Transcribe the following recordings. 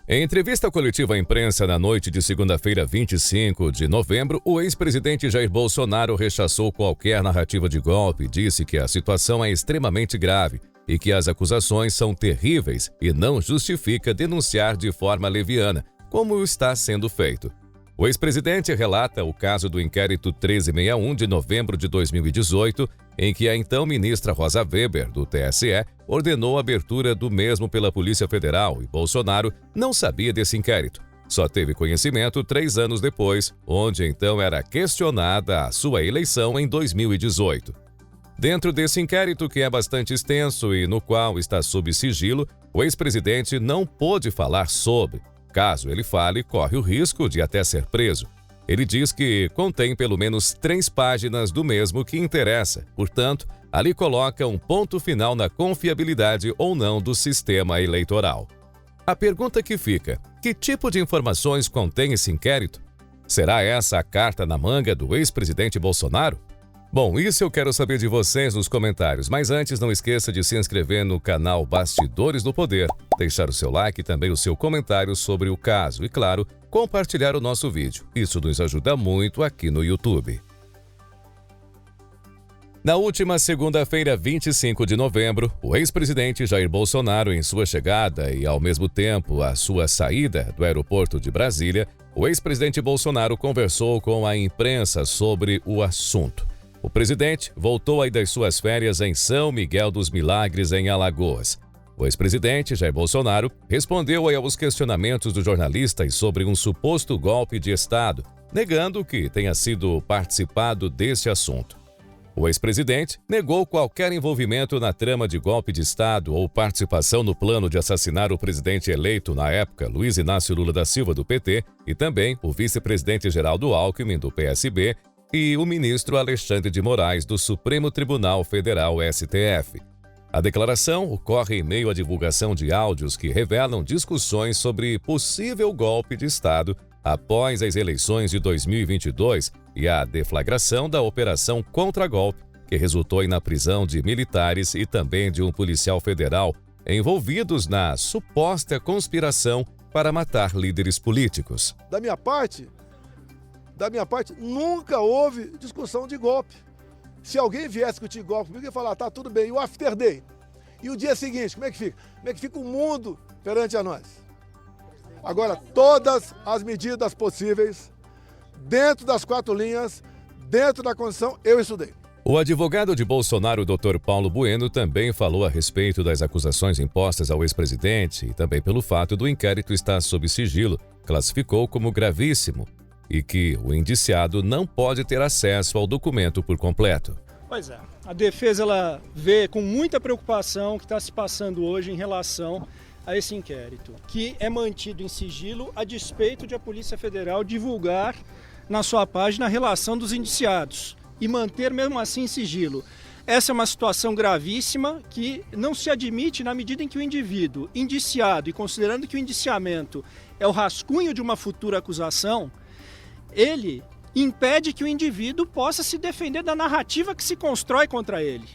Em entrevista coletiva à imprensa na noite de segunda-feira, 25 de novembro, o ex-presidente Jair Bolsonaro rechaçou qualquer narrativa de golpe e disse que a situação é extremamente grave e que as acusações são terríveis e não justifica denunciar de forma leviana, como está sendo feito. O ex-presidente relata o caso do inquérito 1361 de novembro de 2018, em que a então ministra Rosa Weber, do TSE, ordenou a abertura do mesmo pela Polícia Federal e Bolsonaro não sabia desse inquérito. Só teve conhecimento 3 anos depois, onde então era questionada a sua eleição em 2018. Dentro desse inquérito, que é bastante extenso e no qual está sob sigilo, o ex-presidente não pôde falar sobre. Caso ele fale, corre o risco de até ser preso. Ele diz que contém pelo menos 3 páginas do mesmo que interessa, portanto, ali coloca um ponto final na confiabilidade ou não do sistema eleitoral. A pergunta que fica: que tipo de informações contém esse inquérito? Será essa a carta na manga do ex-presidente Bolsonaro? Bom, isso eu quero saber de vocês nos comentários, mas antes não esqueça de se inscrever no canal Bastidores do Poder, deixar o seu like e também o seu comentário sobre o caso e, claro, compartilhar o nosso vídeo. Isso nos ajuda muito aqui no YouTube. Na última segunda-feira, 25 de novembro, o ex-presidente Jair Bolsonaro, em sua chegada e, ao mesmo tempo, a sua saída do aeroporto de Brasília, o ex-presidente Bolsonaro conversou com a imprensa sobre o assunto. O presidente voltou aí das suas férias em São Miguel dos Milagres, em Alagoas. O ex-presidente Jair Bolsonaro respondeu aí aos questionamentos dos jornalistas sobre um suposto golpe de Estado, negando que tenha sido participado desse assunto. O ex-presidente negou qualquer envolvimento na trama de golpe de Estado ou participação no plano de assassinar o presidente eleito na época, Luiz Inácio Lula da Silva, do PT, e também o vice-presidente Geraldo Alckmin, do PSB, e o ministro Alexandre de Moraes, do Supremo Tribunal Federal, STF. A declaração ocorre em meio à divulgação de áudios que revelam discussões sobre possível golpe de Estado após as eleições de 2022 e a deflagração da Operação Contra-Golpe, que resultou na prisão de militares e também de um policial federal envolvidos na suposta conspiração para matar líderes políticos. Da minha parte, nunca houve discussão de golpe. Se alguém viesse discutir golpe comigo, eu ia falar, tá tudo bem, e o after day? E o dia seguinte, como é que fica? Como é que fica o mundo perante a nós? Agora, todas as medidas possíveis, dentro das 4 linhas, dentro da Constituição, eu estudei. O advogado de Bolsonaro, Dr. Paulo Bueno, também falou a respeito das acusações impostas ao ex-presidente e também pelo fato do inquérito estar sob sigilo, classificou como gravíssimo e que o indiciado não pode ter acesso ao documento por completo. Pois é, a defesa ela vê com muita preocupação o que está se passando hoje em relação a esse inquérito, que é mantido em sigilo a despeito de a Polícia Federal divulgar na sua página a relação dos indiciados e manter mesmo assim em sigilo. Essa é uma situação gravíssima que não se admite na medida em que o indivíduo indiciado, e considerando que o indiciamento é o rascunho de uma futura acusação, ele impede que o indivíduo possa se defender da narrativa que se constrói contra ele.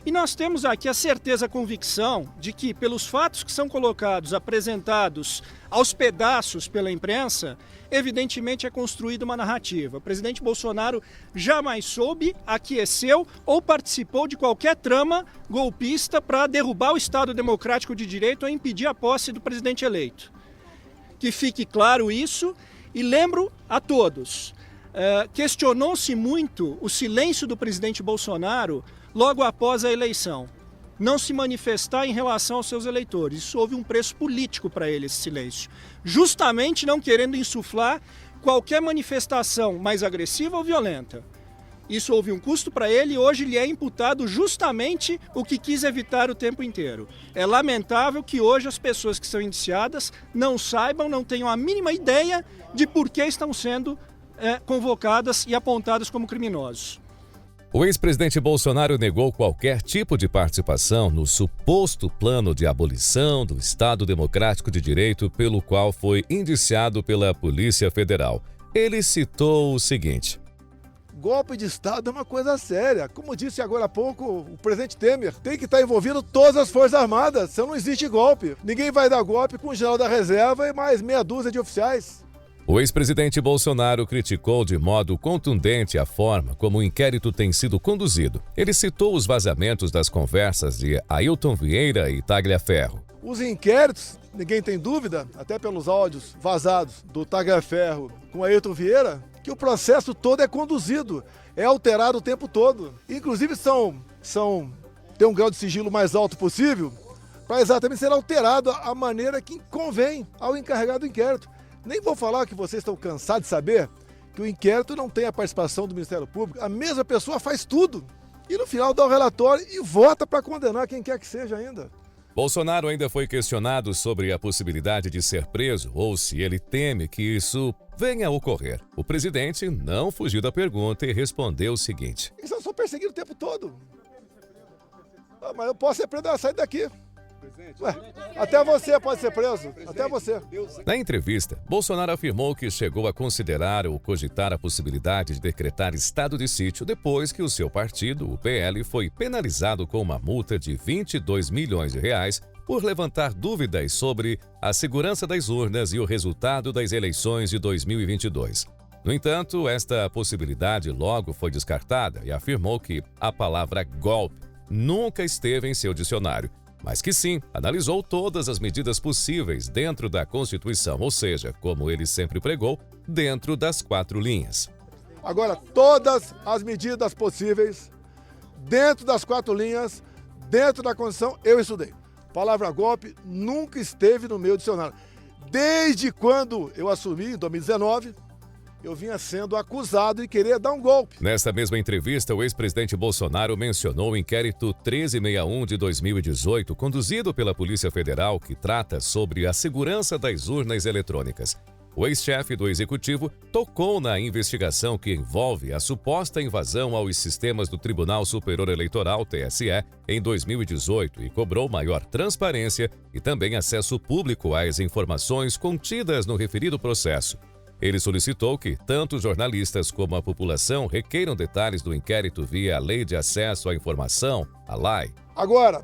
E nós temos aqui a certeza, a convicção de que, pelos fatos que são colocados, apresentados aos pedaços pela imprensa, evidentemente é construída uma narrativa. O presidente Bolsonaro jamais soube, aqueceu ou participou de qualquer trama golpista para derrubar o Estado Democrático de Direito ou impedir a posse do presidente eleito. Que fique claro isso. E lembro a todos, questionou-se muito o silêncio do presidente Bolsonaro logo após a eleição. Não se manifestar em relação aos seus eleitores. Isso houve um preço político para ele, esse silêncio. Justamente não querendo insuflar qualquer manifestação mais agressiva ou violenta. Isso houve um custo para ele e hoje lhe é imputado justamente o que quis evitar o tempo inteiro. É lamentável que hoje as pessoas que são indiciadas não saibam, não tenham a mínima ideia de por que estão sendo convocadas e apontadas como criminosos. O ex-presidente Bolsonaro negou qualquer tipo de participação no suposto plano de abolição do Estado Democrático de Direito pelo qual foi indiciado pela Polícia Federal. Ele citou o seguinte: golpe de Estado é uma coisa séria. Como disse agora há pouco o presidente Temer, tem que estar envolvido todas as Forças Armadas, senão não existe golpe. Ninguém vai dar golpe com o general da reserva e mais meia dúzia de oficiais. O ex-presidente Bolsonaro criticou de modo contundente a forma como o inquérito tem sido conduzido. Ele citou os vazamentos das conversas de Ailton Vieira e Tagliaferro. Os inquéritos, ninguém tem dúvida, até pelos áudios vazados do Tagliaferro com Ailton Vieira, que o processo todo é conduzido, é alterado o tempo todo. Inclusive tem um grau de sigilo mais alto possível para exatamente ser alterado a maneira que convém ao encarregado do inquérito. Nem vou falar que vocês estão cansados de saber que o inquérito não tem a participação do Ministério Público. A mesma pessoa faz tudo e no final dá o relatório e vota para condenar quem quer que seja ainda. Bolsonaro ainda foi questionado sobre a possibilidade de ser preso ou se ele teme que isso venha a ocorrer. O presidente não fugiu da pergunta e respondeu o seguinte: eu sou perseguido o tempo todo. Mas eu posso ser preso, sair daqui. Ué, até você pode ser preso, até você. Na entrevista, Bolsonaro afirmou que chegou a considerar ou cogitar a possibilidade de decretar estado de sítio depois que o seu partido, o PL, foi penalizado com uma multa de 22 milhões de reais por levantar dúvidas sobre a segurança das urnas e o resultado das eleições de 2022. No entanto, esta possibilidade logo foi descartada e afirmou que a palavra golpe nunca esteve em seu dicionário, mas que sim, analisou todas as medidas possíveis dentro da Constituição, ou seja, como ele sempre pregou, dentro das 4 linhas. Agora, todas as medidas possíveis, dentro das 4 linhas, dentro da Constituição, eu estudei. Palavra golpe nunca esteve no meu dicionário. Desde quando eu assumi, em 2019, eu vinha sendo acusado de querer dar um golpe. Nesta mesma entrevista, o ex-presidente Bolsonaro mencionou o inquérito 1361 de 2018, conduzido pela Polícia Federal, que trata sobre a segurança das urnas eletrônicas. O ex-chefe do executivo tocou na investigação que envolve a suposta invasão aos sistemas do Tribunal Superior Eleitoral, TSE, em 2018 e cobrou maior transparência e também acesso público às informações contidas no referido processo. Ele solicitou que tanto jornalistas como a população requeiram detalhes do inquérito via a Lei de Acesso à Informação, a LAI. Agora,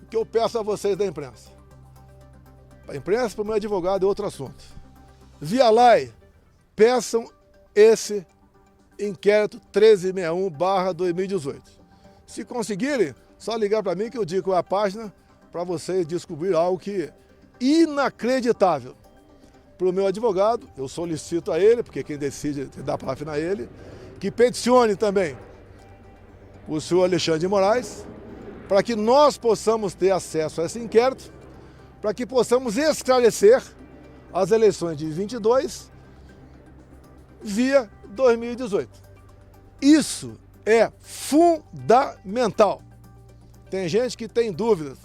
o que eu peço a vocês da imprensa? A imprensa, para o meu advogado, é outro assunto. Via LAI, peçam esse inquérito 1361/2018. Se conseguirem, só ligar para mim que eu digo a página para vocês descobrir algo que é inacreditável. Para o meu advogado, eu solicito a ele, porque quem decide dar para afinar ele, que peticione também o senhor Alexandre de Moraes, para que nós possamos ter acesso a esse inquérito, para que possamos esclarecer as eleições de 22 via 2018. Isso é fundamental. Tem gente que tem dúvidas,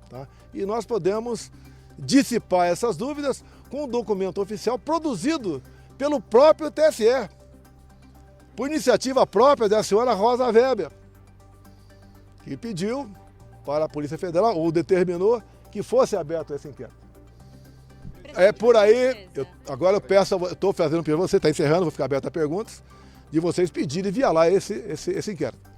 tá? E nós podemos dissipar essas dúvidas com um documento oficial produzido pelo próprio TSE, por iniciativa própria da senhora Rosa Weber, que pediu para a Polícia Federal, ou determinou, que fosse aberto esse inquérito. É por aí, agora eu peço, eu estou fazendo pergunta, você está encerrando, vou ficar aberto a perguntas, de vocês pedirem via lá esse inquérito.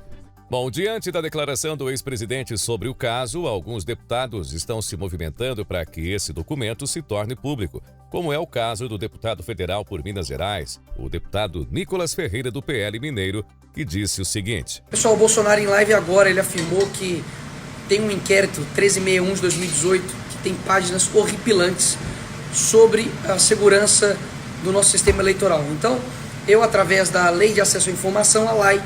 Bom, diante da declaração do ex-presidente sobre o caso, alguns deputados estão se movimentando para que esse documento se torne público, como é o caso do deputado federal por Minas Gerais, o deputado Nicolas Ferreira, do PL Mineiro, que disse o seguinte: Pessoal, o Bolsonaro em live agora, ele afirmou que tem um inquérito 1361 de 2018, que tem páginas horripilantes sobre a segurança do nosso sistema eleitoral. Então, eu, através da Lei de Acesso à Informação, a LAI,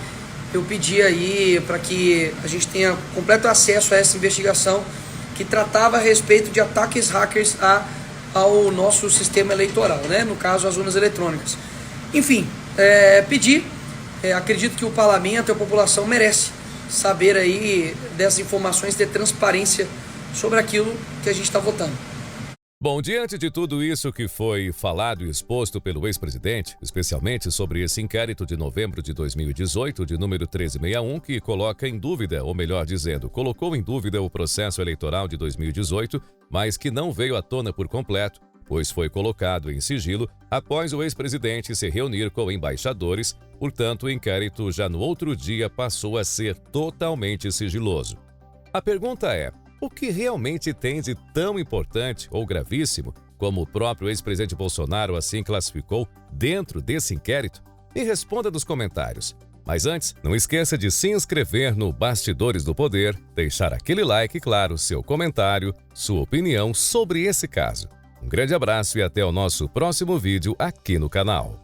eu pedi aí para que a gente tenha completo acesso a essa investigação que tratava a respeito de ataques hackers ao nosso sistema eleitoral, né? No caso, as urnas eletrônicas. Enfim, pedi, acredito que o parlamento e a população merece saber aí dessas informações, ter transparência sobre aquilo que a gente está votando. Bom, diante de tudo isso que foi falado e exposto pelo ex-presidente, especialmente sobre esse inquérito de novembro de 2018, de número 1361, que coloca em dúvida, ou melhor dizendo, colocou em dúvida o processo eleitoral de 2018, mas que não veio à tona por completo, pois foi colocado em sigilo após o ex-presidente se reunir com embaixadores Portanto, o inquérito já no outro dia passou a ser totalmente sigiloso. A pergunta é: o que realmente tem de tão importante ou gravíssimo, como o próprio ex-presidente Bolsonaro assim classificou, dentro desse inquérito? Me responda nos comentários. Mas antes, não esqueça de se inscrever no Bastidores do Poder, deixar aquele like e, claro, seu comentário, sua opinião sobre esse caso. Um grande abraço e até o nosso próximo vídeo aqui no canal.